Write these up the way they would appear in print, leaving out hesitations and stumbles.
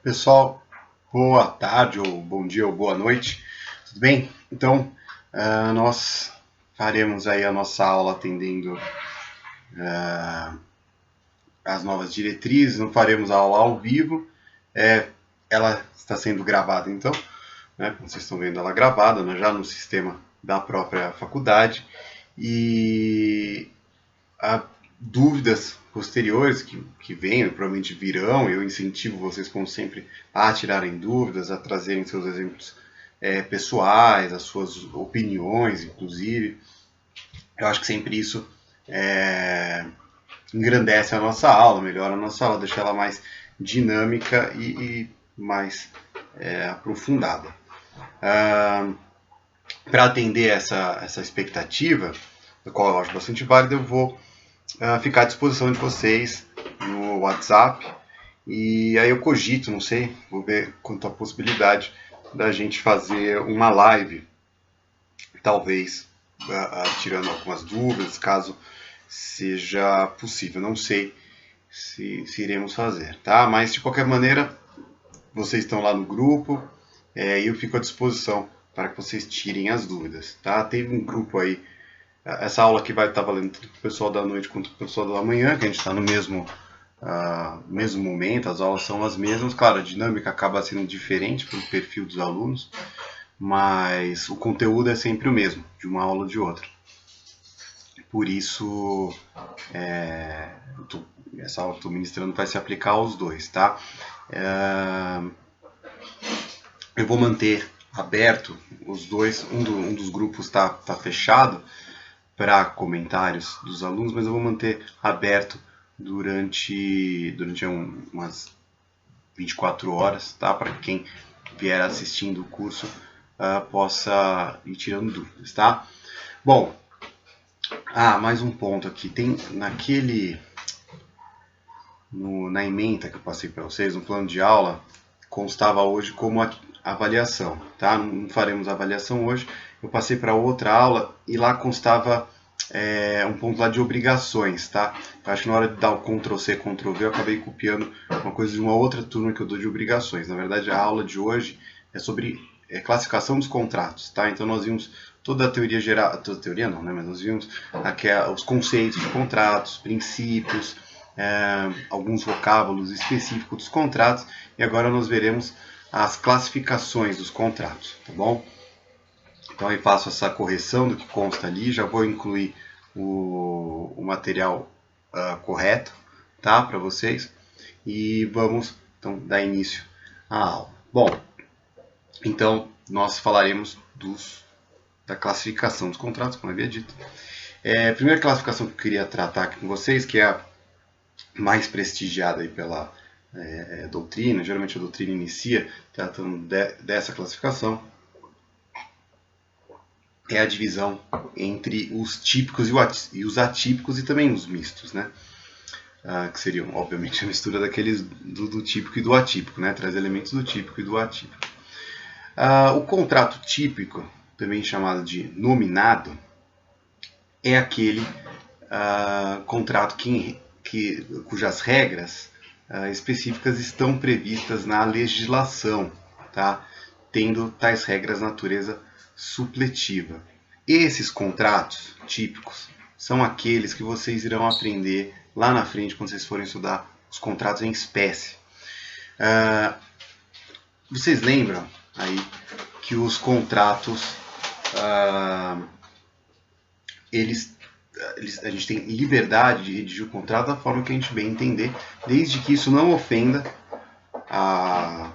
Pessoal, boa tarde, ou bom dia, ou boa noite, tudo bem? Então, nós faremos aí a nossa aula atendendo as novas diretrizes, não faremos a aula ao vivo, ela está sendo gravada então, né, como vocês estão vendo ela gravada, né, já no sistema da própria faculdade, e dúvidas posteriores que venham, provavelmente virão, eu incentivo vocês, como sempre, a tirarem dúvidas, a trazerem seus exemplos pessoais, as suas opiniões, inclusive. Eu acho que sempre isso engrandece a nossa aula, melhora a nossa aula, deixa ela mais dinâmica e mais aprofundada. Para atender essa expectativa, da qual eu acho bastante válida, eu vou ficar à disposição de vocês no WhatsApp. E aí eu cogito, não sei, vou ver quanto à possibilidade da gente fazer uma live, talvez tirando algumas dúvidas, caso seja possível. Não sei se iremos fazer, tá? Mas de qualquer maneira, vocês estão lá no grupo e eu fico à disposição para que vocês tirem as dúvidas, tá? Teve um grupo aí, essa aula aqui vai estar valendo tanto para o pessoal da noite quanto para o pessoal da manhã, que a gente está no mesmo momento, as aulas são as mesmas. Claro, a dinâmica acaba sendo diferente pelo perfil dos alunos, mas o conteúdo é sempre o mesmo, de uma aula ou de outra. Por isso, essa aula que estou ministrando vai se aplicar aos dois, tá? Eu vou manter aberto os dois, um dos grupos está fechado para comentários dos alunos, mas eu vou manter aberto durante umas 24 horas, tá? Para quem vier assistindo o curso possa ir tirando dúvidas, tá? Bom, mais um ponto aqui. Tem na ementa que eu passei para vocês, no plano de aula, constava hoje como avaliação, tá? Não faremos avaliação hoje. Eu passei para outra aula e lá constava um ponto lá de obrigações, tá? Eu acho que na hora de dar o Ctrl+C, Ctrl+V, eu acabei copiando uma coisa de uma outra turma que eu dou de obrigações. Na verdade, a aula de hoje é sobre classificação dos contratos, tá? Então nós vimos toda a teoria geral, toda a teoria não, né? Mas nós vimos aqui os conceitos de contratos, princípios, alguns vocábulos específicos dos contratos, e agora nós veremos as classificações dos contratos, tá bom? Então eu faço essa correção do que consta ali, já vou incluir o material correto, tá, para vocês, e vamos então dar início à aula. Bom, então nós falaremos da classificação dos contratos, como eu havia dito. A primeira classificação que eu queria tratar aqui com vocês, que é a mais prestigiada aí pela doutrina, geralmente a doutrina inicia tratando dessa classificação, é a divisão entre os típicos e os atípicos e também os mistos, né? Que seriam, obviamente, a mistura daqueles do típico e do atípico, né? Traz elementos do típico e do atípico. O contrato típico, também chamado de nominado, é aquele contrato cujas regras específicas estão previstas na legislação, tá? Tendo tais regras natureza supletiva. Esses contratos típicos são aqueles que vocês irão aprender lá na frente quando vocês forem estudar os contratos em espécie. Vocês lembram aí que os contratos a gente tem liberdade de redigir o contrato da forma que a gente bem entender, desde que isso não ofenda a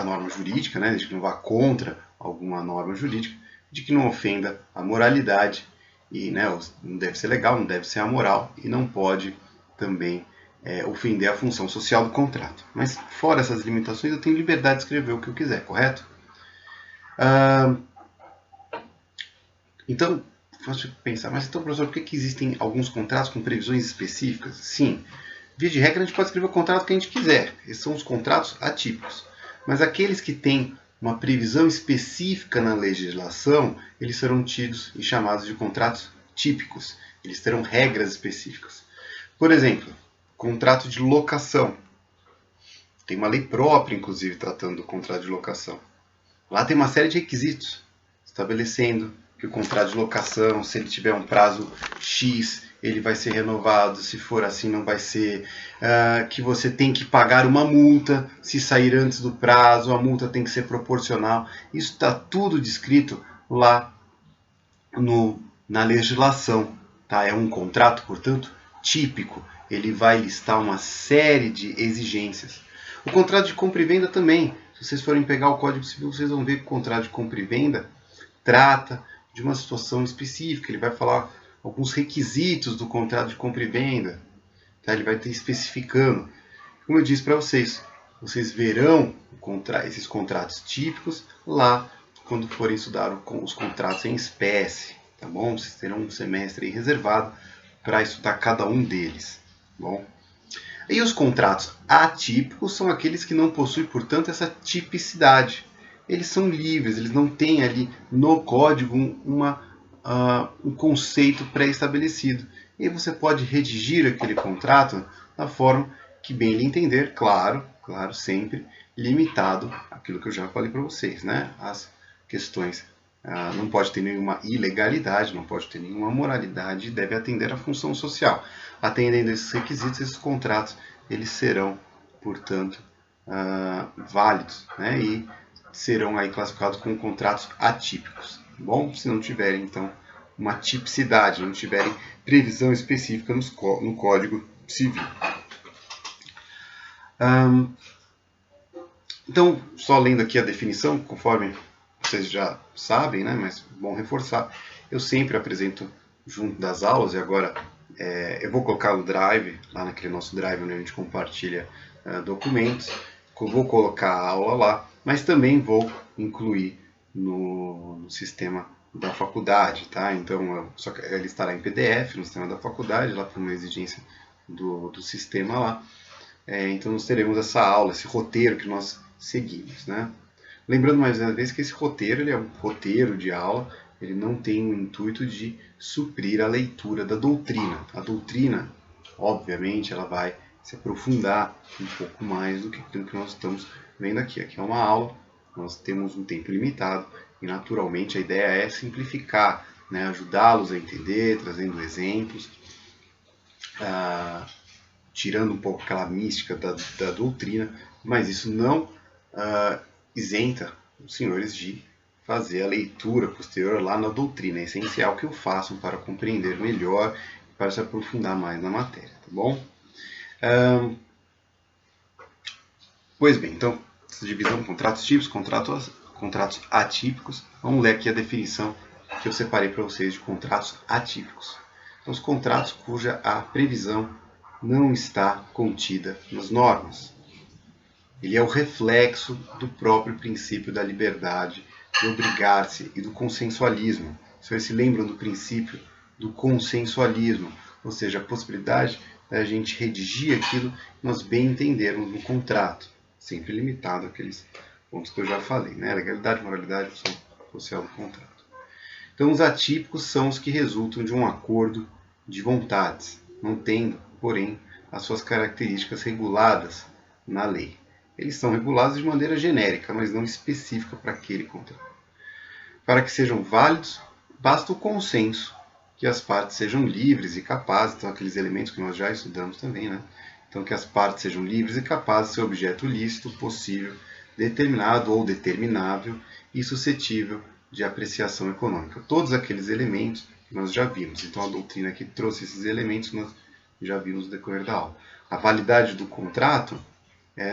norma jurídica, né? Desde que não vá contra alguma norma jurídica, de que não ofenda a moralidade, e né, não deve ser legal, não deve ser amoral, e não pode também ofender a função social do contrato. Mas fora essas limitações, eu tenho liberdade de escrever o que eu quiser, correto? Então, posso pensar, mas então, professor, por que existem alguns contratos com previsões específicas? Sim, via de regra a gente pode escrever o contrato que a gente quiser. Esses são os contratos atípicos. Mas aqueles que têm uma previsão específica na legislação, eles serão tidos e chamados de contratos típicos. Eles terão regras específicas. Por exemplo, contrato de locação. Tem uma lei própria, inclusive, tratando do contrato de locação. Lá tem uma série de requisitos, estabelecendo que o contrato de locação, se ele tiver um prazo X, ele vai ser renovado, se for assim não vai ser, que você tem que pagar uma multa, se sair antes do prazo, a multa tem que ser proporcional. Isso está tudo descrito lá na legislação. Tá? É um contrato, portanto, típico. Ele vai listar uma série de exigências. O contrato de compra e venda também. Se vocês forem pegar o Código Civil, vocês vão ver que o contrato de compra e venda trata de uma situação específica. Ele vai falar alguns requisitos do contrato de compra e venda. Tá? Ele vai estar especificando. Como eu disse para vocês, vocês verão esses contratos típicos lá quando forem estudar os contratos em espécie. Tá bom? Vocês terão um semestre aí reservado para estudar cada um deles. Tá bom? E os contratos atípicos são aqueles que não possuem, portanto, essa tipicidade. Eles são livres, eles não têm ali no código um conceito pré-estabelecido. E você pode redigir aquele contrato da forma que bem lhe entender, claro, sempre limitado àquilo que eu já falei para vocês, né? As questões, não pode ter nenhuma ilegalidade, não pode ter nenhuma moralidade, deve atender à função social. Atendendo a esses requisitos, esses contratos eles serão, portanto, válidos, né? E serão aí classificados como contratos atípicos. Bom, se não tiverem, então, uma tipicidade, não tiverem previsão específica no Código Civil. Então, só lendo aqui a definição, conforme vocês já sabem, né? Mas bom reforçar, eu sempre apresento junto das aulas, e agora eu vou colocar no Drive, lá naquele nosso Drive onde a gente compartilha documentos, vou colocar a aula lá, mas também vou incluir no sistema da faculdade, tá? Então, só que ele estará em PDF no sistema da faculdade, lá por uma exigência do sistema lá. Então, nós teremos essa aula, esse roteiro que nós seguimos, né? Lembrando mais uma vez que esse roteiro ele é um roteiro de aula, ele não tem o intuito de suprir a leitura da doutrina. A doutrina, obviamente, ela vai se aprofundar um pouco mais do que aquilo que nós estamos vendo aqui. Aqui é uma aula, nós temos um tempo limitado e, naturalmente, a ideia é simplificar, né? Ajudá-los a entender, trazendo exemplos, tirando um pouco aquela mística da doutrina, mas isso não isenta os senhores de fazer a leitura posterior lá na doutrina. É essencial que o façam para compreender melhor e para se aprofundar mais na matéria, tá bom? Pois bem, então, essa divisão, contratos típicos, contratos atípicos. Vamos ler aqui a definição que eu separei para vocês de contratos atípicos. Então, os contratos cuja a previsão não está contida nas normas. Ele é o reflexo do próprio princípio da liberdade, do obrigar-se e do consensualismo. Vocês se lembram do princípio do consensualismo, ou seja, a possibilidade da gente redigir aquilo que nós bem entendermos no contrato, sempre limitado àqueles pontos que eu já falei, né? Legalidade, moralidade, função social do contrato. Então, os atípicos são os que resultam de um acordo de vontades, não tendo, porém, as suas características reguladas na lei. Eles são regulados de maneira genérica, mas não específica para aquele contrato. Para que sejam válidos, basta o consenso, que as partes sejam livres e capazes, então aqueles elementos que nós já estudamos também, né? Então, que as partes sejam livres e capazes de ser objeto lícito, possível, determinado ou determinável e suscetível de apreciação econômica. Todos aqueles elementos que nós já vimos. Então, a doutrina aqui trouxe esses elementos que nós já vimos no decorrer da aula. A validade do contrato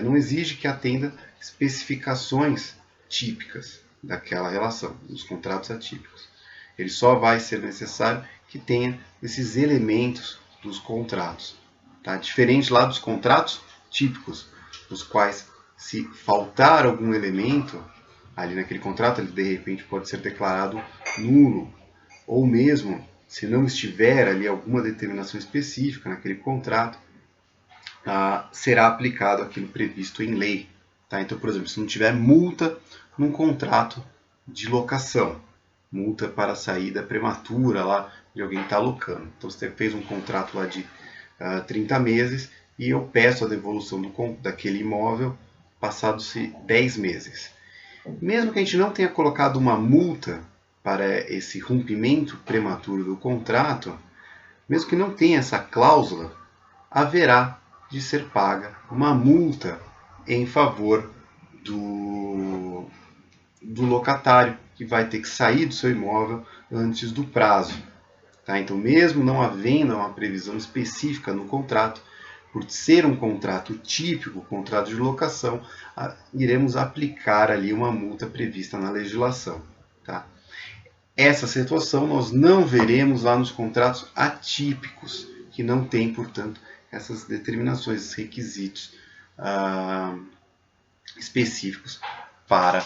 não exige que atenda especificações típicas daquela relação, dos contratos atípicos. Ele só vai ser necessário que tenha esses elementos dos contratos. Tá? Diferente lá dos contratos típicos, os quais, se faltar algum elemento ali naquele contrato, ele de repente pode ser declarado nulo, ou mesmo, se não estiver ali alguma determinação específica naquele contrato, será aplicado aquilo previsto em lei. Tá? Então, por exemplo, se não tiver multa num contrato de locação, multa para saída prematura lá de alguém que está alocando. Então, você fez um contrato lá de 30 meses e eu peço a devolução daquele imóvel passados-se 10 meses. Mesmo que a gente não tenha colocado uma multa para esse rompimento prematuro do contrato, mesmo que não tenha essa cláusula, haverá de ser paga uma multa em favor do locatário, que vai ter que sair do seu imóvel antes do prazo. Tá? Então, mesmo não havendo uma previsão específica no contrato, por ser um contrato típico, contrato de locação, iremos aplicar ali uma multa prevista na legislação. Tá? Essa situação nós não veremos lá nos contratos atípicos, que não tem, portanto, essas determinações, esses requisitos específicos para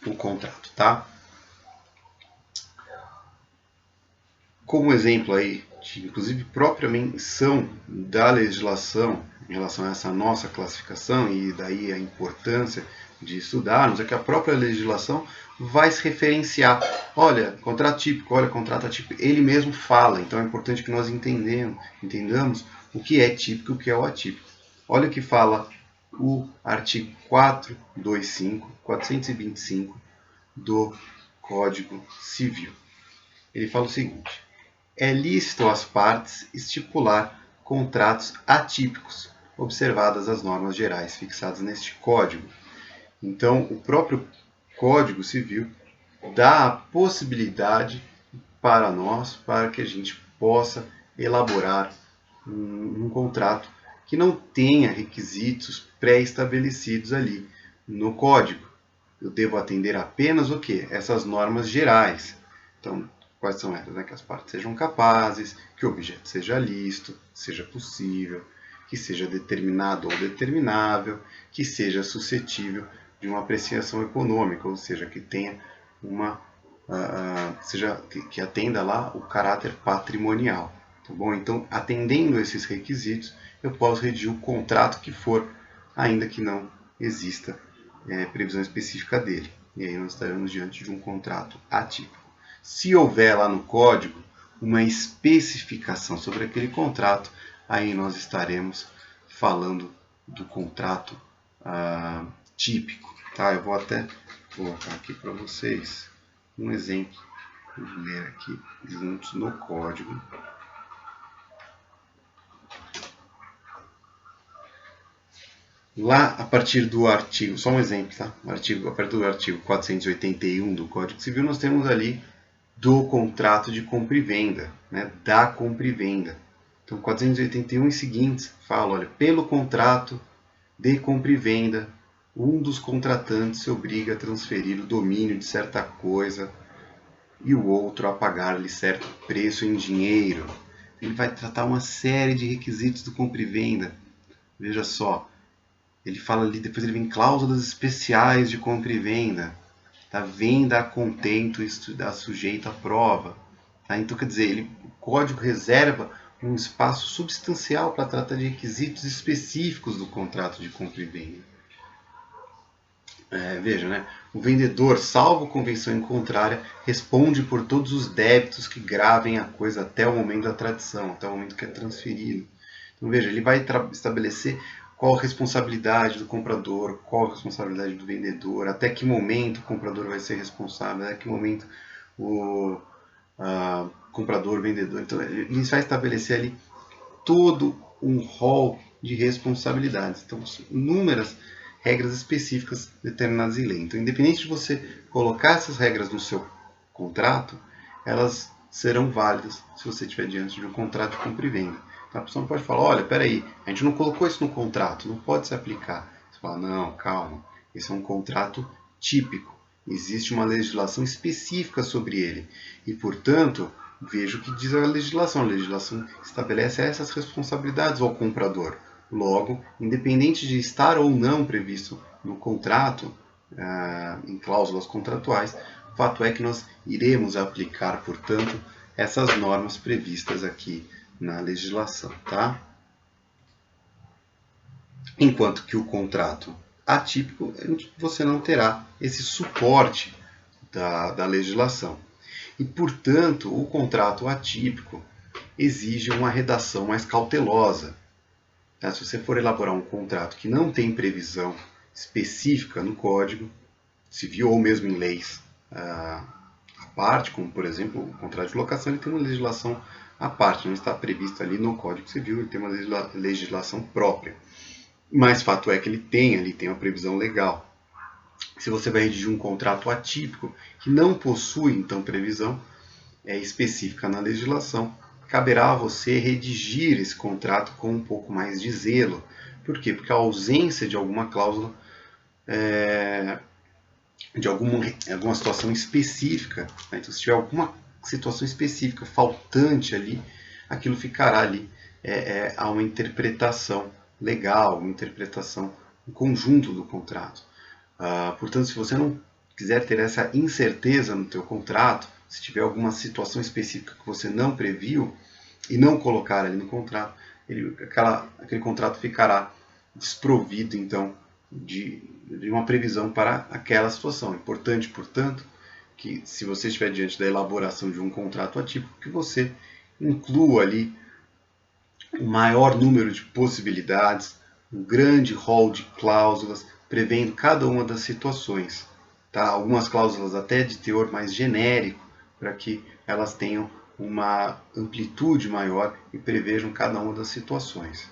o contrato. Tá? Como exemplo aí, inclusive própria menção da legislação em relação a essa nossa classificação, e daí a importância de estudarmos, é que a própria legislação vai se referenciar. Olha, contrato típico, olha, contrato atípico, ele mesmo fala, então é importante que nós entendamos o que é típico e o que é o atípico. Olha o que fala o artigo 425 do Código Civil. Ele fala o seguinte: é lícito às partes estipular contratos atípicos, observadas as normas gerais fixadas neste Código. Então, o próprio Código Civil dá a possibilidade para nós, para que a gente possa elaborar um contrato que não tenha requisitos pré-estabelecidos ali no Código. Eu devo atender apenas o quê? Essas normas gerais. Então, quais são elas? Que as partes sejam capazes, que o objeto seja lícito, seja possível, que seja determinado ou determinável, que seja suscetível de uma apreciação econômica, ou seja, que tenha que atenda lá o caráter patrimonial. Tá bom? Então, atendendo esses requisitos, eu posso redigir o contrato que for, ainda que não exista previsão específica dele. E aí nós estaremos diante de um contrato atípico. Se houver lá no código uma especificação sobre aquele contrato, aí nós estaremos falando do contrato típico. Tá? Eu vou até colocar aqui para vocês um exemplo. Vamos ler aqui juntos no código. Lá, a partir do artigo, só um exemplo, tá? A partir do artigo 481 do Código Civil, nós temos ali do contrato de compra e venda, né? Da compra e venda. Então, 481 e seguintes fala, olha, pelo contrato de compra e venda, um dos contratantes se obriga a transferir o domínio de certa coisa e o outro a pagar-lhe certo preço em dinheiro. Ele vai tratar uma série de requisitos do compra e venda. Veja só, ele fala ali, depois ele vem cláusulas especiais de compra e venda. Tá? Venda a contento está sujeito à prova. Tá? Então, quer dizer, o código reserva um espaço substancial para tratar de requisitos específicos do contrato de compra e venda. Veja, né? O vendedor, salvo convenção em contrária, responde por todos os débitos que gravem a coisa até o momento da tradição, até o momento que é transferido. Então, veja, ele vai estabelecer qual a responsabilidade do comprador, qual a responsabilidade do vendedor, até que momento o comprador vai ser responsável, até que momento o comprador, vendedor. Então, ele vai estabelecer ali todo um rol de responsabilidades. Então, inúmeras regras específicas determinadas em lei. Então, independente de você colocar essas regras no seu contrato, elas serão válidas se você estiver diante de um contrato de compra e venda. Então, a pessoa não pode falar, olha, peraí, a gente não colocou isso no contrato, não pode se aplicar. Você fala, não, calma, esse é um contrato típico. Existe uma legislação específica sobre ele. E, portanto, veja o que diz a legislação. A legislação estabelece essas responsabilidades ao comprador. Logo, independente de estar ou não previsto no contrato, em cláusulas contratuais, o fato é que nós iremos aplicar, portanto, essas normas previstas aqui na legislação. Tá? Enquanto que o contrato atípico, você não terá esse suporte da legislação. E, portanto, o contrato atípico exige uma redação mais cautelosa. Tá? Se você for elaborar um contrato que não tem previsão específica no Código Civil ou mesmo em leis à parte, como por exemplo o contrato de locação, ele tem uma legislação à parte, não está previsto ali no Código Civil, ele tem uma legislação própria. Mas fato é que ele tem uma previsão legal. Se você vai redigir um contrato atípico que não possui então previsão específica na legislação, caberá a você redigir esse contrato com um pouco mais de zelo. Por quê? Porque a ausência de alguma cláusula, de alguma situação específica, né? Então se tiver alguma situação específica faltante ali, aquilo ficará ali a uma interpretação legal, uma interpretação em conjunto do contrato. Portanto, se você não quiser ter essa incerteza no teu contrato, se tiver alguma situação específica que você não previu e não colocar ali no contrato, aquele contrato ficará desprovido, então, de uma previsão para aquela situação. É importante, portanto, que se você estiver diante da elaboração de um contrato atípico, que você inclua ali o maior número de possibilidades, um grande rol de cláusulas, prevendo cada uma das situações. Tá? Algumas cláusulas até de teor mais genérico, para que elas tenham uma amplitude maior e prevejam cada uma das situações.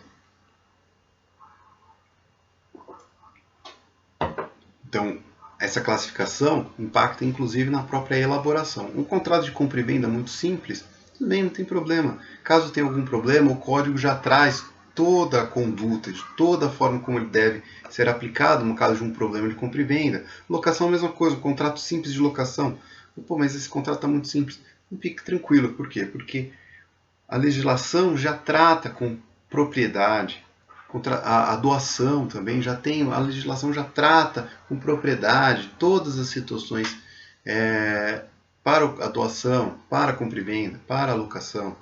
Então, essa classificação impacta inclusive na própria elaboração. Um contrato de compra e venda muito simples, tudo bem, não tem problema. Caso tenha algum problema, o código já traz toda a conduta, de toda a forma como ele deve ser aplicado no caso de um problema de compra e venda. Locação é a mesma coisa, um contrato simples de locação. Pô, mas esse contrato está muito simples. Não fique tranquilo, por quê? Porque a legislação já trata com propriedade, a doação também já tem, a legislação já trata com propriedade todas as situações para a doação, para a compra e venda, para a locação.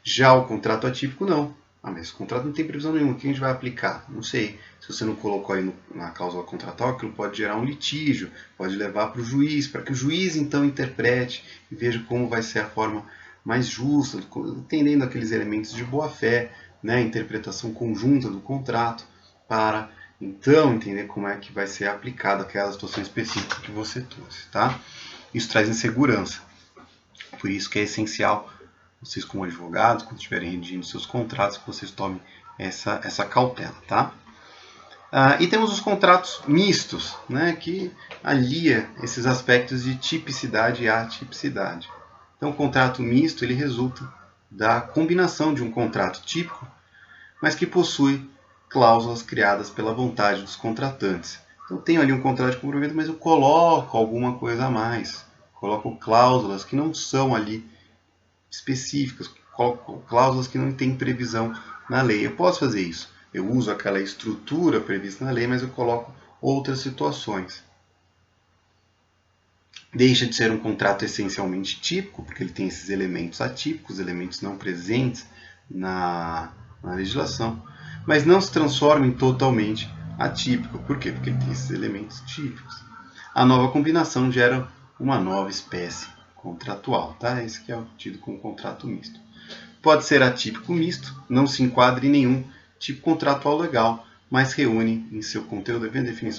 Já o contrato atípico não. Mas o contrato não tem previsão nenhuma, o que a gente vai aplicar? Não sei. Se você não colocou aí na cláusula contratual, aquilo pode gerar um litígio, pode levar para o juiz, para que o juiz então interprete e veja como vai ser a forma mais justa, entendendo aqueles elementos de boa-fé, né, interpretação conjunta do contrato, para então entender como é que vai ser aplicada aquela situação específica que você trouxe. Tá? Isso traz insegurança. Por isso que é essencial vocês como advogados, quando estiverem redigindo seus contratos, que vocês tomem essa cautela, tá? E temos os contratos mistos, né, que alia esses aspectos de tipicidade e atipicidade. Então, o contrato misto ele resulta da combinação de um contrato típico, mas que possui cláusulas criadas pela vontade dos contratantes. Então, eu tenho ali um contrato de comprometimento, mas eu coloco alguma coisa a mais. Coloco cláusulas que não são ali específicas, cláusulas que não têm previsão na lei. Eu posso fazer isso. Eu uso aquela estrutura prevista na lei, mas eu coloco outras situações. Deixa de ser um contrato essencialmente típico, porque ele tem esses elementos atípicos, elementos não presentes na legislação, mas não se transforma em totalmente atípico. Por quê? Porque ele tem esses elementos típicos. A nova combinação gera uma nova espécie contratual, tá? Esse que é o tido como contrato misto. Pode ser atípico misto, não se enquadra em nenhum tipo contratual legal, mas reúne em seu conteúdo,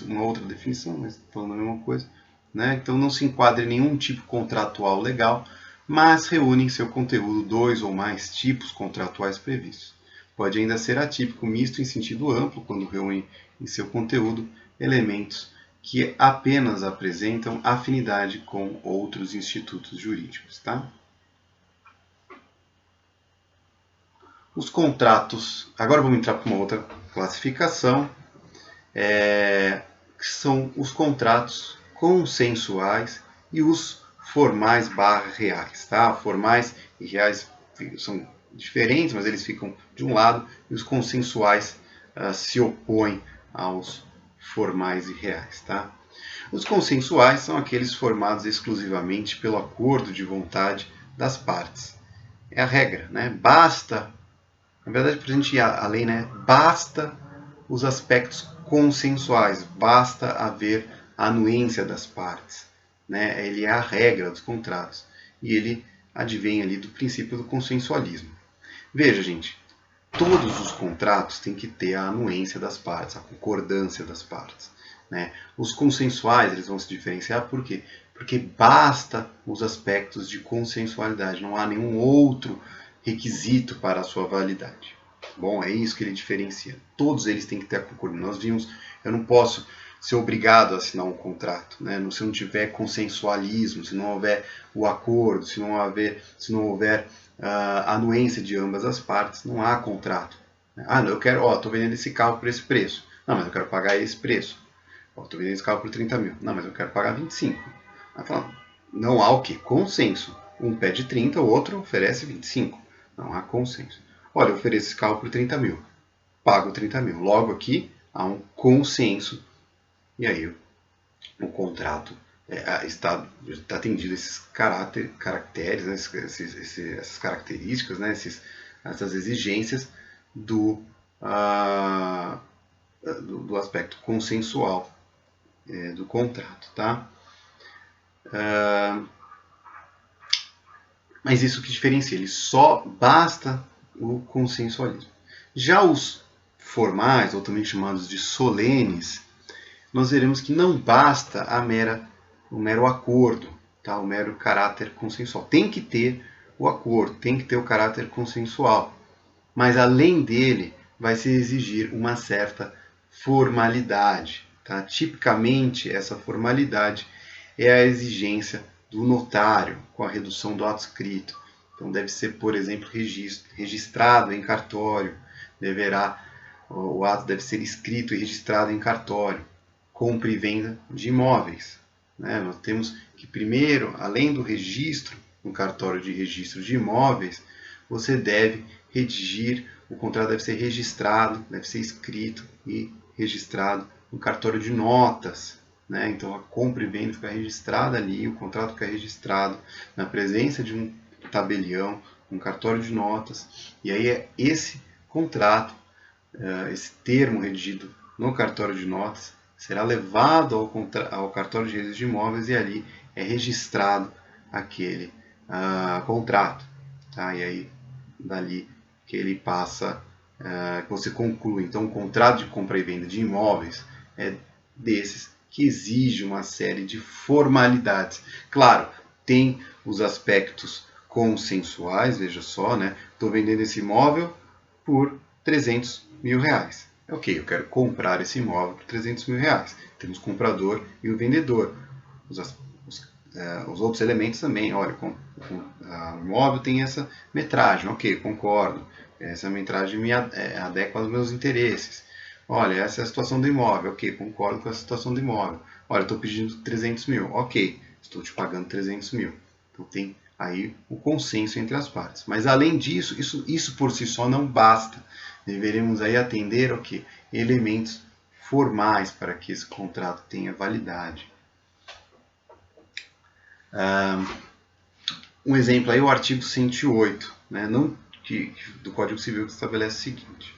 uma outra definição, mas falando a mesma coisa, né? Então não se enquadra em nenhum tipo contratual legal, mas reúne em seu conteúdo dois ou mais tipos contratuais previstos. Pode ainda ser atípico misto em sentido amplo, quando reúne em seu conteúdo elementos que apenas apresentam afinidade com outros institutos jurídicos. Tá? Os contratos, agora vamos entrar para uma outra classificação, que são os contratos consensuais e os formais / reais. Tá? Formais e reais são diferentes, mas eles ficam de um lado, e os consensuais se opõem aos formais e reais. Tá? Os consensuais são aqueles formados exclusivamente pelo acordo de vontade das partes. É a regra, né? Basta, na verdade, para a gente ir à lei, né? Basta os aspectos consensuais, basta haver a anuência das partes, né? Ele é a regra dos contratos e ele advém ali do princípio do consensualismo. Veja, gente, todos os contratos têm que ter a anuência das partes, a concordância das partes, né? Os consensuais eles vão se diferenciar por quê? Porque basta os aspectos de consensualidade, não há nenhum outro requisito para a sua validade. Bom, é isso que ele diferencia. Todos eles têm que ter a concordância. Nós vimos, eu não posso ser obrigado a assinar um contrato, né? Se não tiver consensualismo, se não houver o acordo, se não houver a anuência de ambas as partes, não há contrato. Ah, não, eu quero, estou vendendo esse carro por esse preço. Não, mas eu quero pagar esse preço. Estou vendendo esse carro por 30 mil. Não, mas eu quero pagar 25. Aí fala, não há o quê? Consenso. Um pede 30, o outro oferece 25. Não há consenso. Olha, eu ofereço esse carro por 30 mil. Pago 30 mil. Logo aqui há um consenso. E aí o contrato está atendido esses caracteres, né, essas características, né, essas exigências do aspecto consensual do contrato, tá? Mas isso que diferencia, ele só basta o consensualismo. Já os formais, ou também chamados de solenes, nós veremos que não basta o mero acordo, tá? O mero caráter consensual. Tem que ter o acordo, tem que ter o caráter consensual. Mas além dele, vai se exigir uma certa formalidade. Tá? Tipicamente, essa formalidade é a exigência do notário, com a redução do ato escrito. Então, deve ser, por exemplo, registrado em cartório. O ato deve ser escrito e registrado em cartório. Compra e venda de imóveis. Né? Nós temos que, primeiro, além do registro, no cartório de registro de imóveis, você deve redigir, o contrato deve ser registrado, deve ser escrito e registrado no cartório de notas. Né? Então, a compra e venda fica registrada ali, o contrato fica registrado na presença de um tabelião, um cartório de notas, e aí é esse contrato, esse termo redigido no cartório de notas, será levado ao cartório de registro de imóveis e ali é registrado aquele contrato. Tá? E aí, dali que ele passa, que você conclui. Então, o contrato de compra e venda de imóveis é desses que exige uma série de formalidades. Claro, tem os aspectos consensuais, veja só, né? Estou vendendo esse imóvel por 300 mil reais. Ok, eu quero comprar esse imóvel por 300 mil reais. Temos o comprador e o vendedor. Os outros elementos também, olha, o imóvel tem essa metragem, ok, concordo. Essa metragem me adequa aos meus interesses. Olha, essa é a situação do imóvel, ok, concordo com a situação do imóvel. Olha, estou pedindo 300 mil, ok, estou te pagando 300 mil. Então tem aí o consenso entre as partes. Mas além disso, isso por si só não basta. Deveremos aí atender ao que? Elementos formais para que esse contrato tenha validade. Um exemplo aí é o artigo 108, né, do Código Civil, que estabelece o seguinte: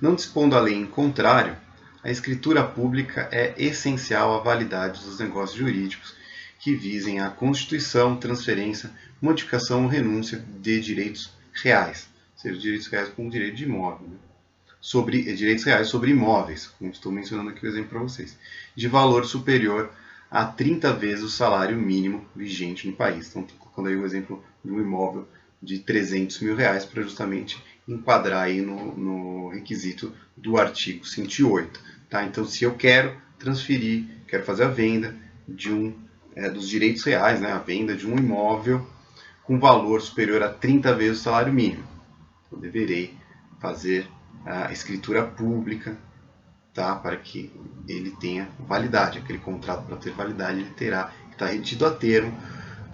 não dispondo a lei em contrário, a escritura pública é essencial à validade dos negócios jurídicos que visem a constituição, transferência, modificação ou renúncia de direitos reais, seja direitos reais como direito de imóvel, né? Direitos reais sobre imóveis, como estou mencionando aqui o exemplo para vocês, de valor superior a 30 vezes o salário mínimo vigente no país. Então, estou colocando aí o exemplo de um imóvel de 300 mil reais para justamente enquadrar aí no requisito do artigo 108. Tá? Então, se eu quero transferir, quero fazer a venda dos direitos reais, né, a venda de um imóvel com valor superior a 30 vezes o salário mínimo, eu deverei fazer a escritura pública, tá, para que ele tenha validade. Aquele contrato, para ter validade, ele terá que estar retido a termo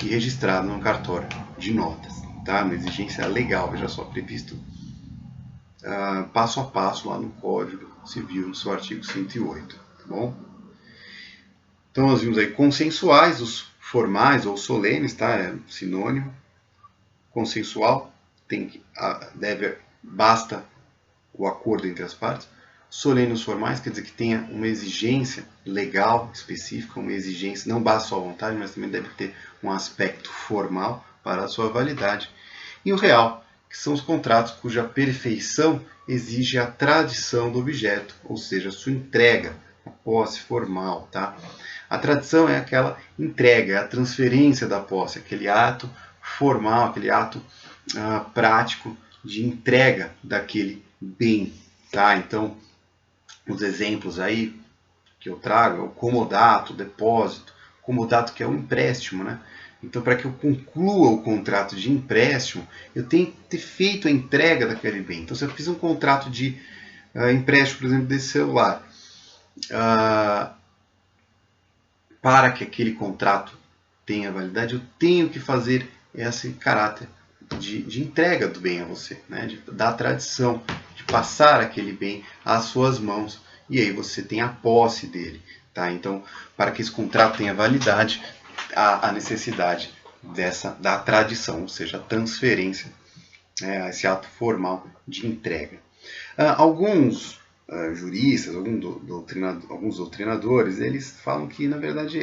e registrado no cartório de notas. Tá? Uma exigência legal, veja só, previsto passo a passo lá no Código Civil, no seu artigo 108. Tá bom? Então, nós vimos aí consensuais, os formais ou solenes, tá? É sinônimo. Consensual, basta o acordo entre as partes. Solenes formais, quer dizer que tenha uma exigência legal específica, uma exigência, não basta só a vontade, mas também deve ter um aspecto formal para a sua validade. E o real, que são os contratos cuja perfeição exige a tradição do objeto, ou seja, a sua entrega, a posse formal, tá? A tradição é aquela entrega, é a transferência da posse, aquele ato formal, aquele ato prático de entrega daquele bem, tá? Então, os exemplos aí que eu trago é o comodato, o depósito, o comodato que é o empréstimo, né? Então, para que eu conclua o contrato de empréstimo, eu tenho que ter feito a entrega daquele bem. Então, se eu fiz um contrato de empréstimo, por exemplo, desse celular, para que aquele contrato tenha validade, eu tenho que fazer esse caráter de entrega do bem a você, né? Da tradição, de passar aquele bem às suas mãos, e aí você tem a posse dele. Tá? Então, para que esse contrato tenha validade, há a necessidade da tradição, ou seja, a transferência, esse ato formal de entrega. Alguns juristas, alguns doutrinadores, eles falam que, na verdade,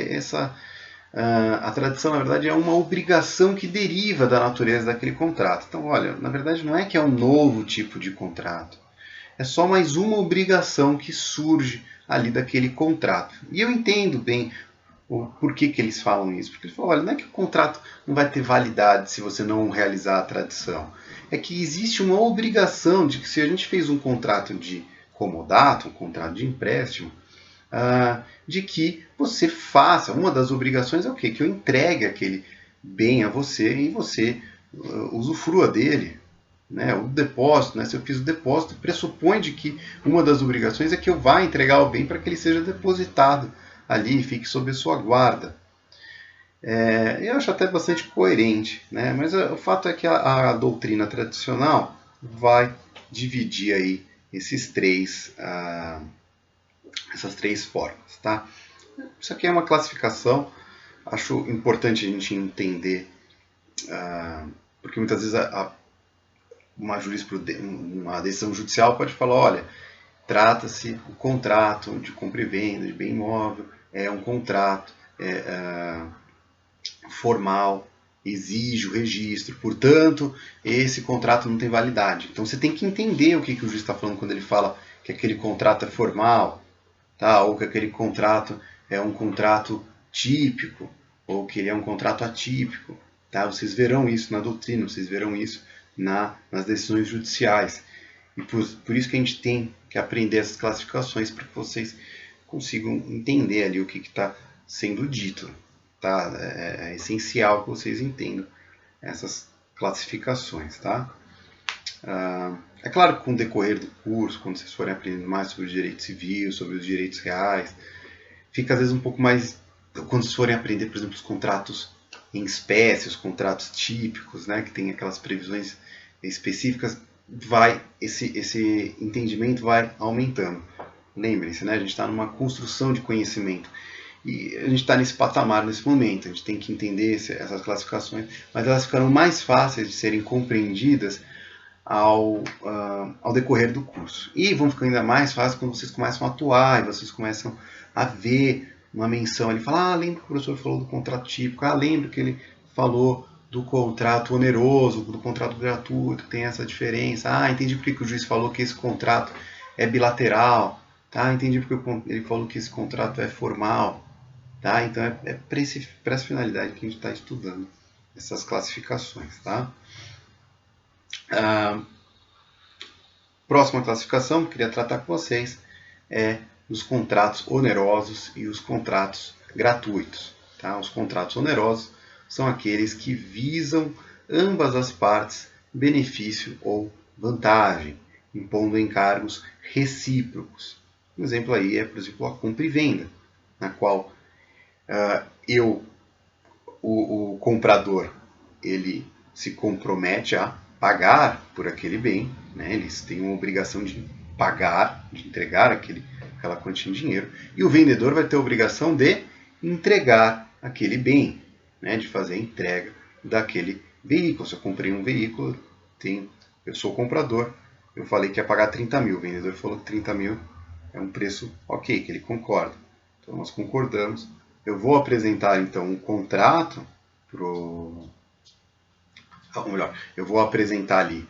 a tradição, na verdade, é uma obrigação que deriva da natureza daquele contrato. Então, olha, na verdade, não é que é um novo tipo de contrato. É só mais uma obrigação que surge ali daquele contrato. E eu entendo bem por que eles falam isso. Porque eles falam, olha, não é que o contrato não vai ter validade se você não realizar a tradição. É que existe uma obrigação de que se a gente fez um contrato de comodato, um contrato de empréstimo, de que você faça, uma das obrigações é o quê? Que eu entregue aquele bem a você e você usufrua dele. Né? O depósito, né? Se eu fiz o depósito, pressupõe de que uma das obrigações é que eu vá entregar o bem para que ele seja depositado ali e fique sob a sua guarda. Eu acho até bastante coerente, né? Mas o fato é que a doutrina tradicional vai dividir aí essas três formas, tá? Isso aqui é uma classificação, acho importante a gente entender, porque muitas vezes uma decisão judicial pode falar, olha, trata-se o contrato de compra e venda de bem imóvel, é um contrato formal, exige o registro, portanto, esse contrato não tem validade. Então você tem que entender o que o juiz está falando quando ele fala que aquele contrato é formal, tá? Ou que aquele contrato é um contrato típico, ou que ele é um contrato atípico. Tá? Vocês verão isso na doutrina, vocês verão isso nas decisões judiciais. E por isso que a gente tem que aprender essas classificações para que vocês consigam entender ali o que está sendo dito. Tá? É essencial que vocês entendam essas classificações. Tá? É claro que com o decorrer do curso, quando vocês forem aprendendo mais sobre o direito civil, sobre os direitos reais, fica às vezes um pouco mais... Quando vocês forem aprender, por exemplo, os contratos em espécie, os contratos típicos, né, que tem aquelas previsões específicas, esse entendimento vai aumentando. Lembrem-se, né, a gente está numa construção de conhecimento. E a gente está nesse patamar, nesse momento. A gente tem que entender essas classificações, mas elas ficarão mais fáceis de serem compreendidas ao decorrer do curso. E vão ficar ainda mais fáceis quando vocês começam a atuar e vocês começam a ver uma menção. Ele fala, lembra que o professor falou do contrato típico, lembra que ele falou do contrato oneroso, do contrato gratuito, tem essa diferença. Entendi porque o juiz falou que esse contrato é bilateral. Entendi porque ele falou que esse contrato é formal. Então é para essa finalidade que a gente está estudando essas classificações. Próxima classificação que eu queria tratar com vocês é os contratos onerosos e os contratos gratuitos. Os contratos onerosos são aqueles que visam ambas as partes benefício ou vantagem, impondo encargos recíprocos. Um exemplo aí é, por exemplo, a compra e venda, na qual o comprador, ele se compromete a pagar por aquele bem, né? Eles têm uma obrigação de pagar, de entregar aquela quantia em dinheiro, e o vendedor vai ter a obrigação de entregar aquele bem, né? De fazer a entrega daquele veículo. Se eu comprei um veículo, eu sou o comprador, eu falei que ia pagar 30 mil, o vendedor falou que 30 mil é um preço ok, que ele concorda. Então nós concordamos. Eu vou apresentar então um contrato eu vou apresentar ali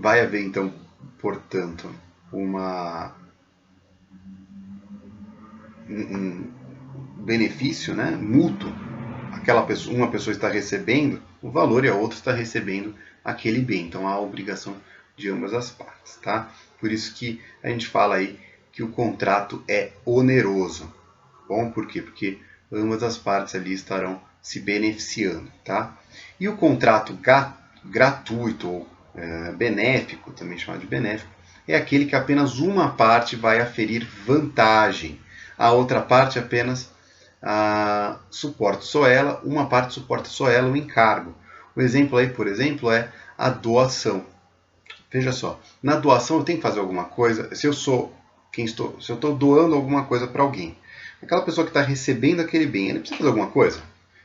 Vai haver, então, portanto, um benefício, né, mútuo. Uma pessoa está recebendo o valor e a outra está recebendo aquele bem. Então há a obrigação de ambas as partes, tá? Por isso que a gente fala aí que o contrato é oneroso. Bom, por quê? Porque ambas as partes ali estarão se beneficiando, tá? E o contrato gratuito ou benéfico, também chamado de benéfico, é aquele que apenas uma parte vai aferir vantagem, a outra parte apenas suporta só ela, uma parte suporta só ela o encargo. O exemplo aí, por exemplo, é a doação. Veja só, na doação eu tenho que fazer alguma coisa. Se eu estou doando alguma coisa para alguém, aquela pessoa que está recebendo aquele bem, ele precisa fazer alguma coisa?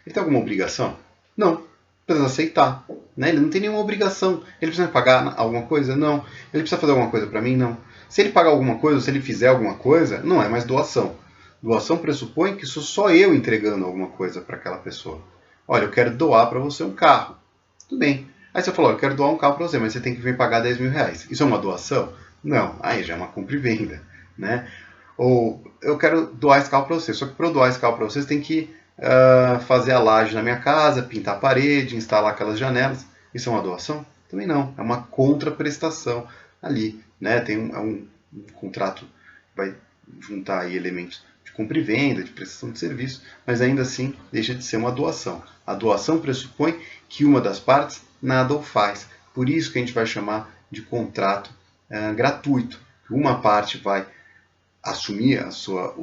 Ele tem alguma obrigação? Não. Precisa aceitar. Né? Ele não tem nenhuma obrigação. Ele precisa pagar alguma coisa? Não. Ele precisa fazer alguma coisa para mim? Não. Se ele pagar alguma coisa, ou se ele fizer alguma coisa, não é mais doação. Doação pressupõe que sou só eu entregando alguma coisa para aquela pessoa. Olha, eu quero doar para você um carro. Tudo bem. Aí você falou, eu quero doar um carro para você, mas você tem que vir pagar 10 mil reais. Isso é uma doação? Não. Aí já é uma compra e venda. Né? Ou eu quero doar esse carro para você. Só que para eu doar esse carro para você, você tem que fazer a laje na minha casa, pintar a parede, instalar aquelas janelas. Isso é uma doação? Também não. É uma contraprestação ali. Né? Tem um contrato que vai juntar aí elementos de compra e venda, de prestação de serviço, mas ainda assim deixa de ser uma doação. A doação pressupõe que uma das partes nada o faz. Por isso que a gente vai chamar de contrato gratuito. Uma parte vai assumir a sua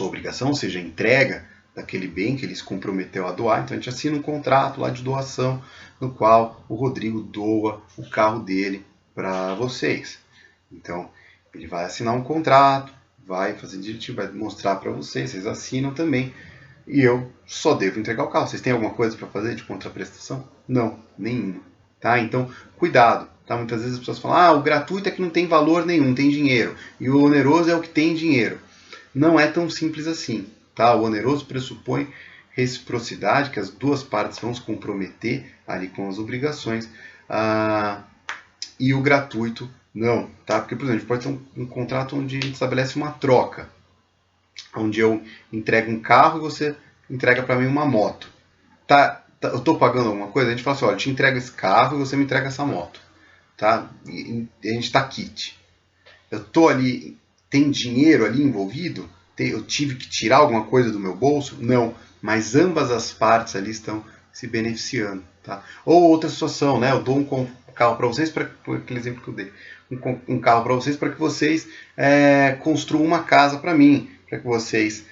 obrigação, ou seja, a entrega daquele bem que ele se comprometeu a doar. Então a gente assina um contrato lá de doação, no qual o Rodrigo doa o carro dele para vocês. Então ele vai assinar um contrato, vai fazer direitinho, vai mostrar para vocês, vocês assinam também. E eu só devo entregar o carro. Vocês têm alguma coisa para fazer de contraprestação? Não, nenhuma. Tá? Então, cuidado. Tá? Muitas vezes as pessoas falam, o gratuito é que não tem valor nenhum, tem dinheiro. E o oneroso é o que tem dinheiro. Não é tão simples assim. Tá? O oneroso pressupõe reciprocidade, que as duas partes vão se comprometer ali com as obrigações. E o gratuito não. Tá? Porque, por exemplo, pode ter um contrato onde a gente estabelece uma troca, onde eu entrego um carro e você entrega para mim uma moto. Eu estou pagando alguma coisa? A gente fala assim, olha, eu te entrego esse carro e você me entrega essa moto. Tá? E a gente está kit. Eu estou ali, tem dinheiro ali envolvido? Eu tive que tirar alguma coisa do meu bolso? Não, mas ambas as partes ali estão se beneficiando. Tá? Ou outra situação, né? Eu dou um carro para vocês, por aquele exemplo que eu dei, um carro para vocês para que vocês construam uma casa para mim, para que vocês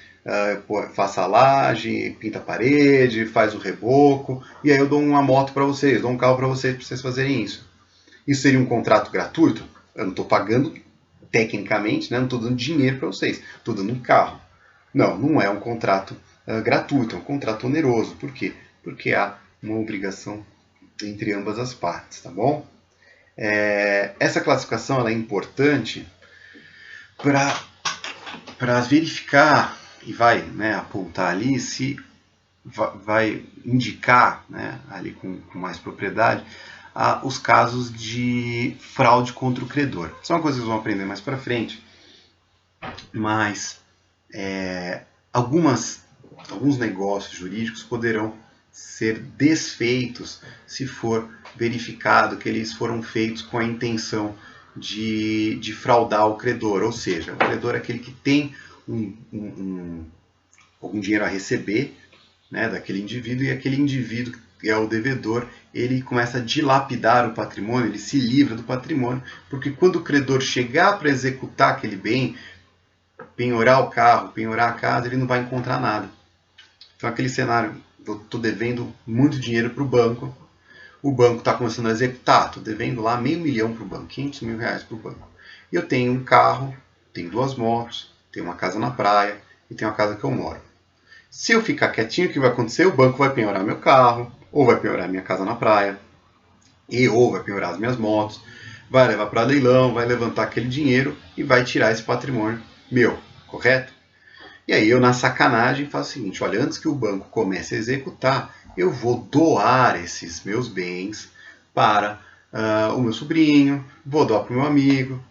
façam a laje, pinta a parede, faz o reboco, e aí eu dou uma moto para vocês, dou um carro para vocês fazerem isso. Isso seria um contrato gratuito? Eu não estou pagando tecnicamente, né? Não estou dando dinheiro para vocês, estou dando um carro. Não, não é um contrato gratuito, é um contrato oneroso. Por quê? Porque há uma obrigação entre ambas as partes, tá bom? Essa classificação ela é importante para verificar e vai, né, apontar ali se vai indicar, né, ali com mais propriedade os casos de fraude contra o credor. Isso é uma coisa que vocês vão aprender mais para frente, mas alguns negócios jurídicos poderão ser desfeitos se for verificado que eles foram feitos com a intenção de fraudar o credor, ou seja, o credor é aquele que tem algum dinheiro a receber, né, daquele indivíduo, e aquele indivíduo que é o devedor, ele começa a dilapidar o patrimônio, ele se livra do patrimônio, porque quando o credor chegar para executar aquele bem, penhorar o carro, penhorar a casa, ele não vai encontrar nada. Então aquele cenário, eu estou devendo muito dinheiro para o banco está começando a executar, estou devendo lá R$500 mil para o banco, R$500 mil para o banco. E eu tenho um carro, tenho 2 motos, tenho uma casa na praia e tenho uma casa que eu moro. Se eu ficar quietinho, o que vai acontecer? O banco vai penhorar meu carro, ou vai penhorar minha casa na praia, ou vai penhorar as minhas motos, vai levar para leilão, vai levantar aquele dinheiro e vai tirar esse patrimônio meu, correto? E aí eu, na sacanagem, faço o seguinte, olha, antes que o banco comece a executar, eu vou doar esses meus bens para o meu sobrinho, vou doar para o meu amigo.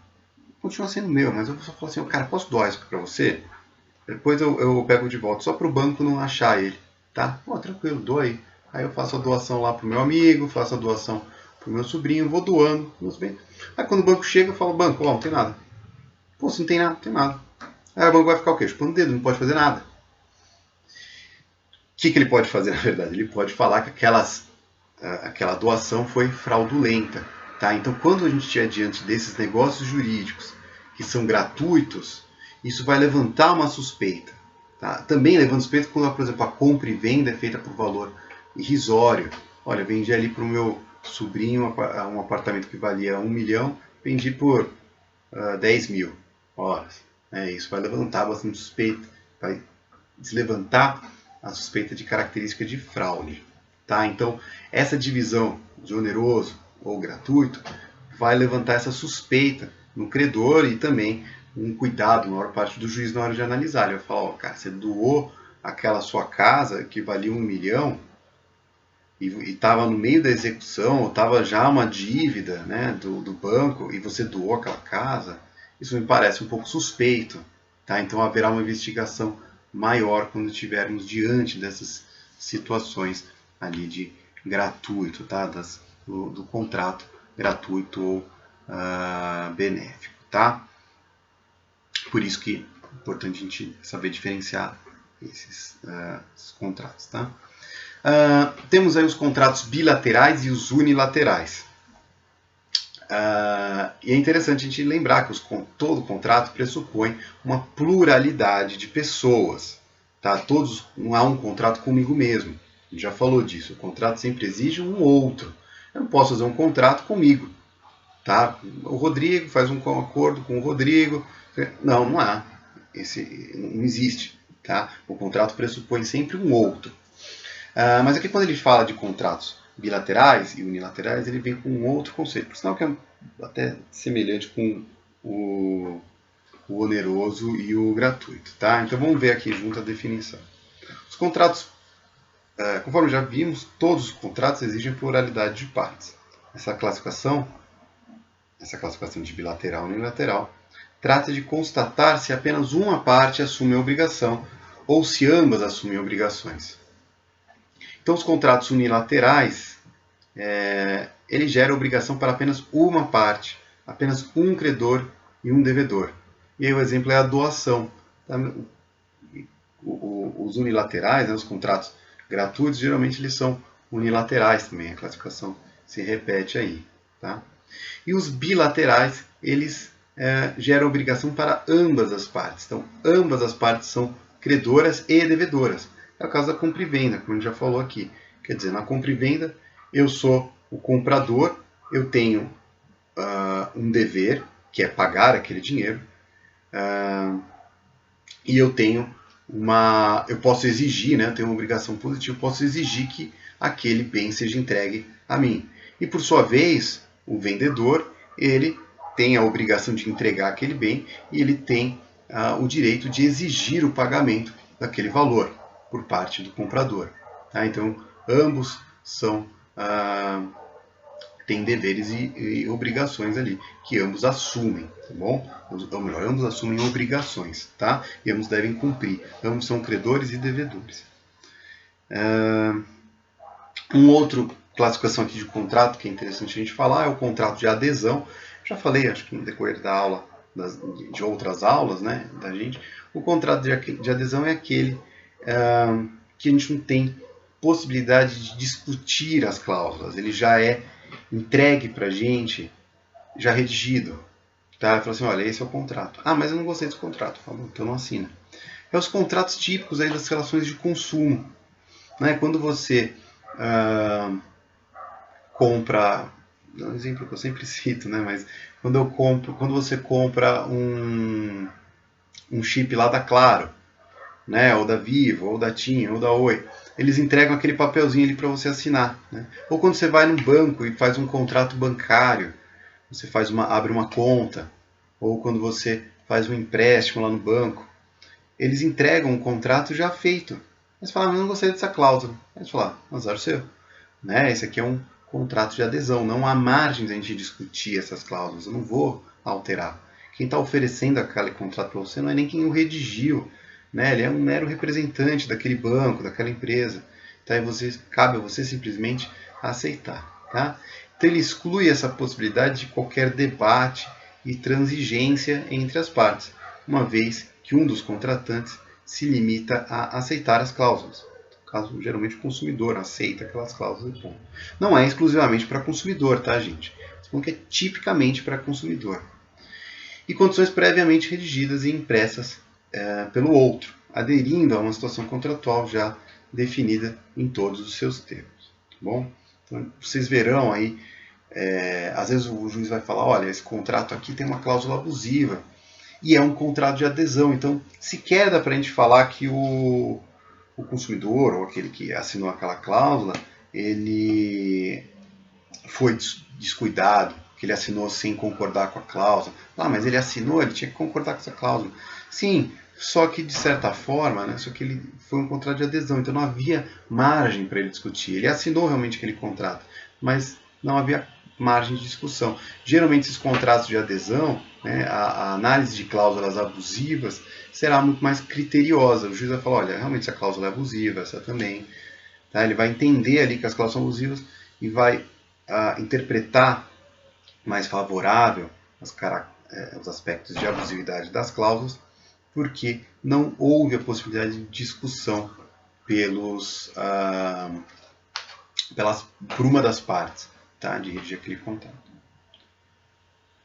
Continua sendo meu, mas eu vou só falar assim, cara, posso doar isso para você? Depois eu pego de volta, só para o banco não achar ele, tá? Pô, tranquilo, doa aí. Aí eu faço a doação lá pro meu amigo, faço a doação pro meu sobrinho, vou doando meus bens. Aí quando o banco chega, eu falo, banco, ó, não tem nada. Pô, se não tem nada, não tem nada. Aí o banco vai ficar o quê? Chupando o dedo, não pode fazer nada. O que ele pode fazer, na verdade? Ele pode falar que aquela doação foi fraudulenta. Tá? Então, quando a gente estiver diante desses negócios jurídicos que são gratuitos, isso vai levantar uma suspeita. Tá? Também levando suspeita quando, por exemplo, a compra e venda é feita por valor irrisório. Olha, vendi ali para o meu sobrinho um apartamento que valia 1 milhão, vendi por 10 mil horas. Isso vai levantar bastante suspeita, vai deslevantar a suspeita de característica de fraude. Tá? Então, essa divisão de oneroso ou gratuito vai levantar essa suspeita no credor e também um cuidado na maior parte do juiz na hora de analisar. Ele vai falar, cara, você doou aquela sua casa que valia 1 milhão e estava no meio da execução, ou estava já uma dívida, né, do banco, e você doou aquela casa, isso me parece um pouco suspeito. Tá? Então haverá uma investigação maior quando estivermos diante dessas situações ali de gratuito, tá? do contrato gratuito ou benéfico. Tá? Por isso que é importante a gente saber diferenciar esses contratos. Tá? Temos aí os contratos bilaterais e os unilaterais. E é interessante a gente lembrar que todo contrato pressupõe uma pluralidade de pessoas. Tá? Não há um contrato comigo mesmo. A gente já falou disso. O contrato sempre exige um outro. Eu não posso fazer um contrato comigo. Tá? O Rodrigo faz um acordo com o Rodrigo. Não há. Não existe. Tá? O contrato pressupõe sempre um outro. Mas aqui quando ele fala de contratos bilaterais e unilaterais, ele vem com um outro conceito, por sinal que é até semelhante com o oneroso e o gratuito. Tá? Então vamos ver aqui junto a definição. Os contratos, conforme já vimos, todos os contratos exigem pluralidade de partes. Essa classificação de bilateral e unilateral trata de constatar se apenas uma parte assume a obrigação ou se ambas assumem obrigações. Então, os contratos unilaterais, ele gera obrigação para apenas uma parte, apenas um credor e um devedor. E aí o exemplo é a doação. Tá? Os unilaterais, né, os contratos gratuitos, geralmente eles são unilaterais também, a classificação se repete aí. Tá? E os bilaterais, eles geram obrigação para ambas as partes. Então, ambas as partes são credoras e devedoras. É o caso da compra e venda, como a gente já falou aqui. Quer dizer, na compra e venda, eu sou o comprador, eu tenho um dever, que é pagar aquele dinheiro, e eu posso exigir, né, eu tenho uma obrigação positiva, eu posso exigir que aquele bem seja entregue a mim. E por sua vez, o vendedor, ele tem a obrigação de entregar aquele bem e ele tem o direito de exigir o pagamento daquele valor por parte do comprador. Tá? Então, ambos têm deveres e obrigações ali, que ambos assumem, tá bom? Ou melhor, ambos assumem obrigações, tá? E ambos devem cumprir. Ambos são credores e devedores. Outra classificação aqui de contrato que é interessante a gente falar é o contrato de adesão. Já falei, acho que no decorrer da aula, de outras aulas, né, da gente. O contrato de adesão é aquele que a gente não tem possibilidade de discutir as cláusulas. Ele já é entregue para a gente, já redigido. Tá? Fala assim, olha, esse é o contrato. Ah, mas eu não gostei desse contrato. Falou, então não assina. É os contratos típicos aí das relações de consumo. Né? Quando você compra, é um exemplo que eu sempre cito, né? Mas quando você compra um chip lá da Claro, né? Ou da Vivo, ou da TIM, ou da Oi, eles entregam aquele papelzinho ali para você assinar. Né? Ou quando você vai no banco e faz um contrato bancário, você abre uma conta, ou quando você faz um empréstimo lá no banco, eles entregam um contrato já feito. Mas você fala, não gostei dessa cláusula. Aí você fala, azar seu. Né? Esse aqui é um contrato de adesão. Não há margem de a gente discutir essas cláusulas. Eu não vou alterar. Quem está oferecendo aquele contrato para você não é nem quem o redigiu, né? Ele é um mero representante daquele banco, daquela empresa. Então, cabe a você simplesmente aceitar. Tá? Então, ele exclui essa possibilidade de qualquer debate e transigência entre as partes, uma vez que um dos contratantes se limita a aceitar as cláusulas. No caso, geralmente o consumidor aceita aquelas cláusulas. Bom, não é exclusivamente para consumidor, tá, gente? Que é tipicamente para consumidor. E condições previamente redigidas e impressas pelo outro, aderindo a uma situação contratual já definida em todos os seus termos. Tá bom? Então, vocês verão aí, às vezes o juiz vai falar, olha, esse contrato aqui tem uma cláusula abusiva, e é um contrato de adesão, então sequer dá para a gente falar que o consumidor, ou aquele que assinou aquela cláusula, ele foi descuidado, que ele assinou sem concordar com a cláusula. Ah, mas ele assinou, ele tinha que concordar com essa cláusula. Sim, só que de certa forma, né, só que ele foi um contrato de adesão, então não havia margem para ele discutir. Ele assinou realmente aquele contrato, mas não havia margem de discussão. Geralmente esses contratos de adesão, né, a análise de cláusulas abusivas será muito mais criteriosa. O juiz vai falar, olha, realmente essa cláusula é abusiva, essa também. Tá? Ele vai entender ali que as cláusulas são abusivas e vai interpretar mais favorável os aspectos de abusividade das cláusulas, porque não houve a possibilidade de discussão por uma das partes, tá, de redigir aquele contrato.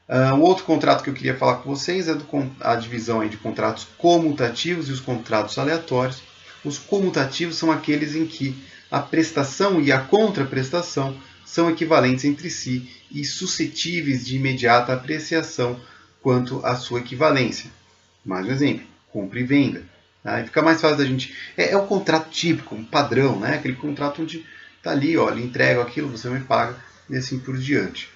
O outro contrato que eu queria falar com vocês é a divisão aí de contratos comutativos e os contratos aleatórios. Os comutativos são aqueles em que a prestação e a contraprestação são equivalentes entre si e suscetíveis de imediata apreciação quanto à sua equivalência. Mais um exemplo, compra e venda. Tá? E fica mais fácil da gente... É o contrato típico, um padrão, né? Aquele contrato onde está ali, ó, ele entrega aquilo, você me paga, e assim por diante.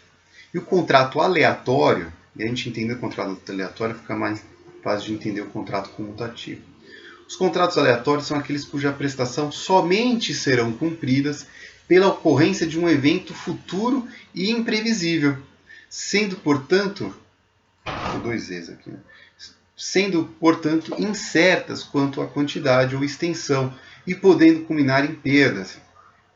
E o contrato aleatório, e a gente entender o contrato aleatório, fica mais fácil de entender o contrato comutativo. Os contratos aleatórios são aqueles cuja prestação somente serão cumpridas pela ocorrência de um evento futuro e imprevisível, sendo, portanto, incertas quanto à quantidade ou extensão e podendo culminar em perdas,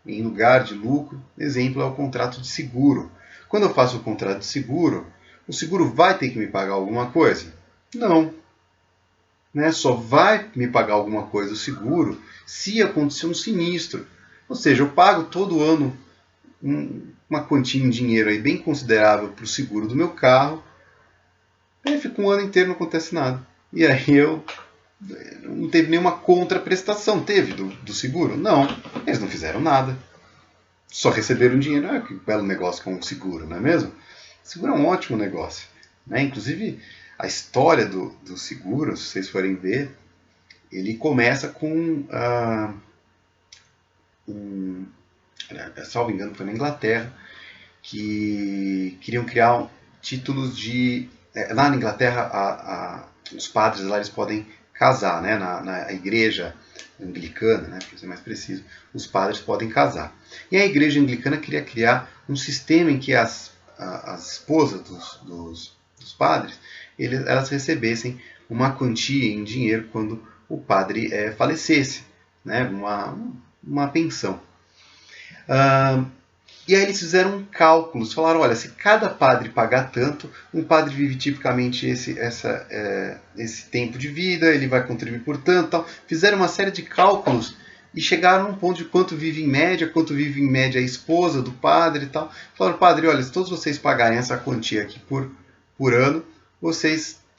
em lugar de lucro. Exemplo é o contrato de seguro. Quando eu faço o contrato de seguro, o seguro vai ter que me pagar alguma coisa? Não. Né? Só vai me pagar alguma coisa o seguro se acontecer um sinistro. Ou seja, eu pago todo ano uma quantia em dinheiro aí bem considerável para o seguro do meu carro, aí fica um ano inteiro e não acontece nada. E aí eu não teve nenhuma contraprestação. Teve do seguro? Não. Eles não fizeram nada. Só receberam dinheiro. Que belo negócio com o seguro, não é mesmo? O seguro é um ótimo negócio. Né? Inclusive, a história do seguro, se vocês forem ver, ele começa com... salvo engano, foi na Inglaterra, que queriam criar títulos de... Lá na Inglaterra, os padres lá eles podem casar, né? Na igreja anglicana, né? Para ser mais preciso, os padres podem casar. E a igreja anglicana queria criar um sistema em que as esposas dos padres, elas recebessem uma quantia em dinheiro quando o padre falecesse, né? Uma pensão. E aí eles fizeram cálculos, falaram, olha, se cada padre pagar tanto, um padre vive tipicamente esse tempo de vida, ele vai contribuir por tanto, tal. Fizeram uma série de cálculos e chegaram a um ponto de quanto vive em média a esposa do padre e tal. Falaram, padre, olha, se todos vocês pagarem essa quantia aqui por ano,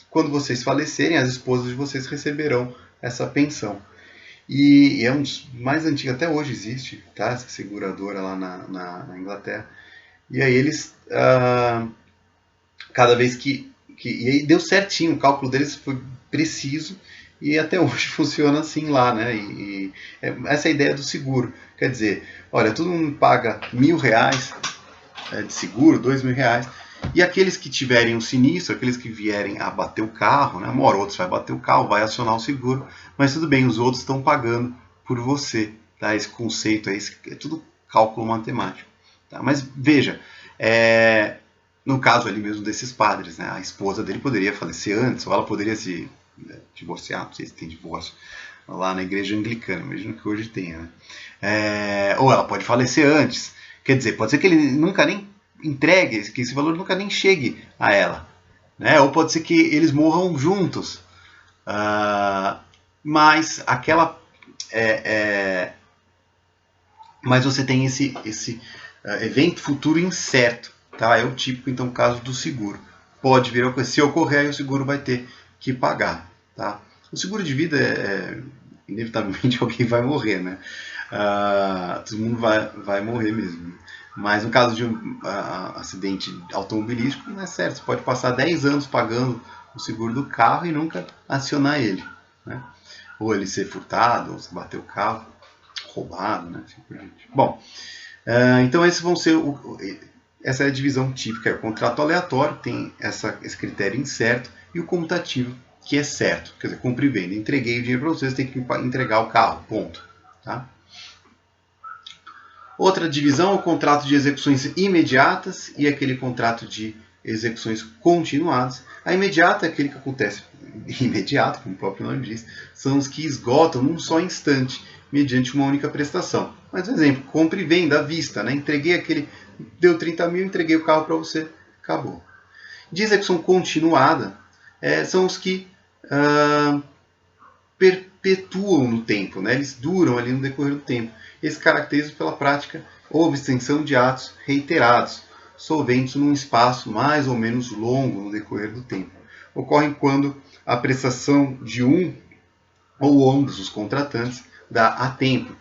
quando vocês falecerem, as esposas de vocês receberão essa pensão. E é um dos mais antigos, até hoje existe, tá? Essa seguradora lá na Inglaterra. E aí eles, cada vez que... E aí deu certinho, o cálculo deles foi preciso e até hoje funciona assim lá, né? E essa é a ideia do seguro. Quer dizer, olha, todo mundo paga R$1.000 de seguro, R$2.000, e aqueles que tiverem um sinistro, aqueles que vierem a bater o carro, né? Uma hora ou outra vai bater o carro, vai acionar o seguro, mas tudo bem, os outros estão pagando por você. Tá? Esse conceito aí é tudo cálculo matemático. Tá? Mas veja, no caso ali mesmo desses padres, né, a esposa dele poderia falecer antes, ou ela poderia se divorciar, não sei se tem divórcio lá na igreja anglicana, imagino que hoje tenha, né? Ou ela pode falecer antes, quer dizer, pode ser que ele nunca nem entregue, que esse valor nunca nem chegue a ela, né? Ou pode ser que eles morram juntos, mas aquela mas você tem esse evento futuro incerto, tá? É o típico então caso do seguro. Pode vir a ocorrer, se ocorrer, aí o seguro vai ter que pagar, tá? O seguro de vida inevitavelmente alguém vai morrer, né? Todo mundo vai morrer mesmo. Mas no caso de um acidente automobilístico, não é certo. Você pode passar 10 anos pagando o seguro do carro e nunca acionar ele, né? Ou ele ser furtado, ou você bater o carro, roubado, né? Assim por diante. Bom, então esses vão ser essa é a divisão típica. O contrato aleatório tem esse critério incerto e o comutativo, que é certo. Quer dizer, compra e venda. Entreguei o dinheiro para vocês, tem que entregar o carro, ponto. Tá? Outra divisão é o contrato de execuções imediatas e aquele contrato de execuções continuadas. A imediata é aquele que acontece imediato, como o próprio nome diz, são os que esgotam num só instante, mediante uma única prestação. Mas, por exemplo, compra e venda à vista, né? Entreguei aquele, deu 30 mil, entreguei o carro para você, acabou. De execução continuada, são os que perpetuam no tempo, né? Eles duram ali no decorrer do tempo. Eles caracterizam pela prática ou extensão de atos reiterados, solventes num espaço mais ou menos longo no decorrer do tempo. Ocorrem quando a prestação de um ou ambos os contratantes dá a tempo.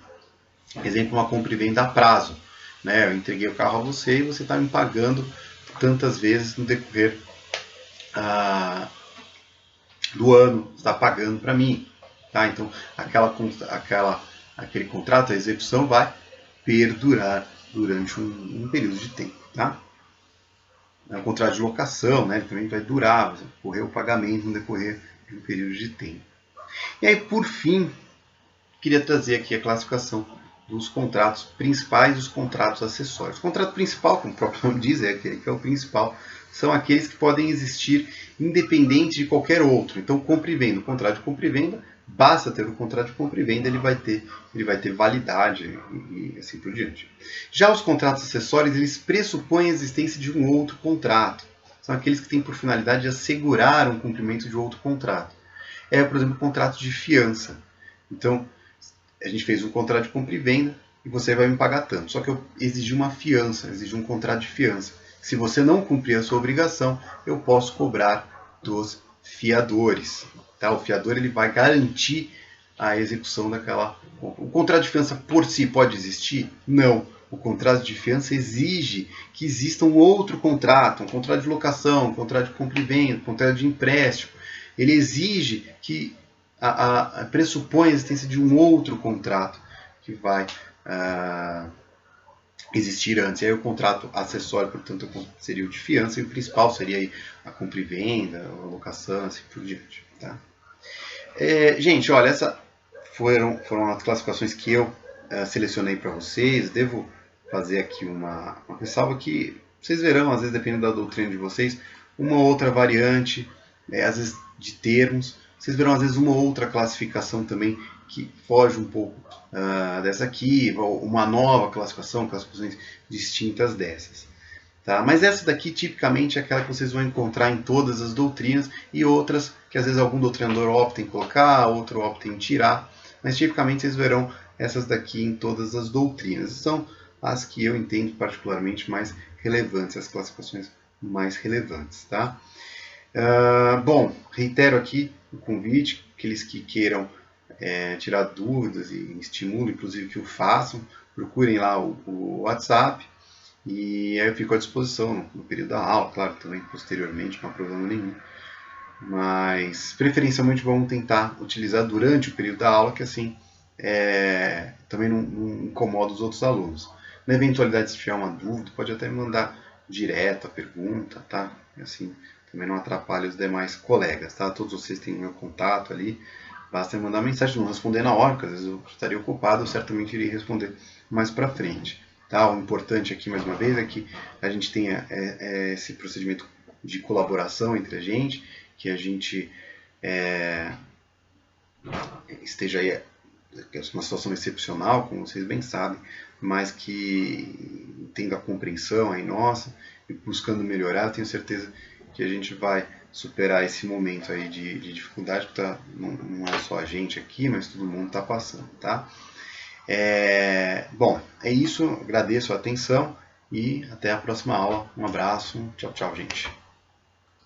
Exemplo, uma compra e venda a prazo. Né? Eu entreguei o carro a você e você está me pagando tantas vezes no decorrer do ano, você está pagando para mim. Tá? Então, aquele contrato, a execução vai perdurar durante um período de tempo. Tá? É um contrato de locação, né? Ele também vai durar, vai ocorrer o pagamento no decorrer de um período de tempo. E aí, por fim, queria trazer aqui a classificação dos contratos principais e os contratos acessórios. O contrato principal, como o próprio nome diz, é aquele que é o principal, são aqueles que podem existir independente de qualquer outro. Então, compra e venda. O contrato de compra e venda, basta ter o contrato de compra e venda, ele vai ter validade e assim por diante. Já os contratos acessórios, eles pressupõem a existência de um outro contrato. São aqueles que têm por finalidade assegurar um cumprimento de outro contrato. Por exemplo, o contrato de fiança. Então, a gente fez um contrato de compra e venda e você vai me pagar tanto. Só que eu exigi uma fiança, exigi um contrato de fiança. Se você não cumprir a sua obrigação, eu posso cobrar dos fiadores. Tá? O fiador ele vai garantir a execução daquela compra. O contrato de fiança por si pode existir? Não. O contrato de fiança exige que exista um outro contrato, um contrato de locação, um contrato de compra e venda, um contrato de empréstimo. Ele exige que pressupõe a existência de um outro contrato que vai existir antes. E aí o contrato acessório, portanto, seria o de fiança, e o principal seria aí a compra e venda, a locação, assim por diante. Tá? Gente, olha, essas foram as classificações que eu selecionei para vocês. Devo fazer aqui uma ressalva que vocês verão, às vezes, dependendo da doutrina de vocês, uma outra variante, às vezes de termos. Vocês verão, às vezes, uma outra classificação também que foge um pouco dessa aqui, uma nova classificação, classificações distintas dessas. Tá? Mas essa daqui, tipicamente, é aquela que vocês vão encontrar em todas as doutrinas e outras que, às vezes, algum doutrinador opta em colocar, outro opta em tirar. Mas, tipicamente, vocês verão essas daqui em todas as doutrinas. São as que eu entendo particularmente mais relevantes, as classificações mais relevantes. Tá? Bom, reitero aqui o convite, aqueles que queiram tirar dúvidas e estimulo, inclusive, que o façam, procurem lá o WhatsApp e aí eu fico à disposição no período da aula, claro, também posteriormente, não há problema nenhum. Mas, preferencialmente, vamos tentar utilizar durante o período da aula, que assim também não incomoda os outros alunos. Na eventualidade, se tiver uma dúvida, pode até me mandar direto a pergunta, tá? E assim, também não atrapalha os demais colegas, tá? Todos vocês têm o meu contato ali, basta mandar mensagem, não responder na hora, porque às vezes eu estaria ocupado, eu certamente iria responder mais para frente, Tá? O importante aqui, mais uma vez, é que a gente tenha esse procedimento de colaboração entre a gente, que a gente esteja aí, uma situação excepcional, como vocês bem sabem, mas que tenha compreensão aí nossa e buscando melhorar, tenho certeza que a gente vai superar esse momento aí de dificuldade, que não é só a gente aqui, mas todo mundo está passando, tá? Bom, é isso, agradeço a atenção e até a próxima aula. Um abraço, tchau, tchau, gente.